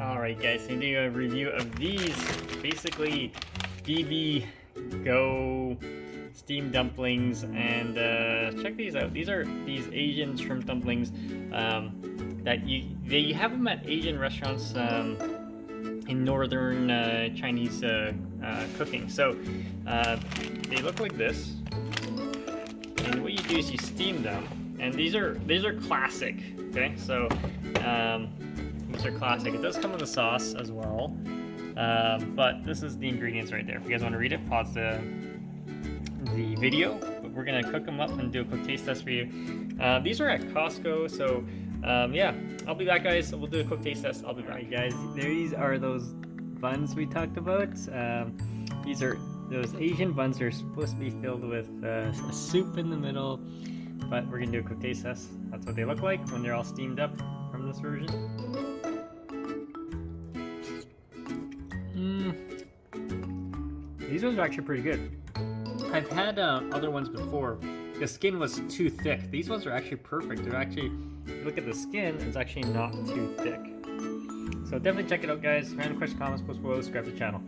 Alright guys, so I'm doing a review of these, basically Bibigo steamed dumplings, and check these out. These are Asian shrimp dumplings that they have them at Asian restaurants in northern Chinese cooking. So they look like this, and what you do is you steam them, and these are classic. Okay, so these are classic. It does come with a sauce as well, but this is the ingredients right there. If you guys want to read it, pause the video. But we're gonna cook them up and do a quick taste test for you. These are at Costco, so yeah, I'll be back, guys. We'll do a quick taste test. I'll be back. Alright, guys, these are those buns we talked about. These are those Asian buns that are supposed to be filled with a soup in the middle, but we're gonna do a quick taste test. That's what they look like when they're all steamed up from this version. These ones are actually pretty good. I've had other ones before. The skin was too thick. These ones are actually perfect. They're actually, if you look at the skin, it's actually not too thick. So definitely check it out, guys. Random question, comments, post below, subscribe to the channel.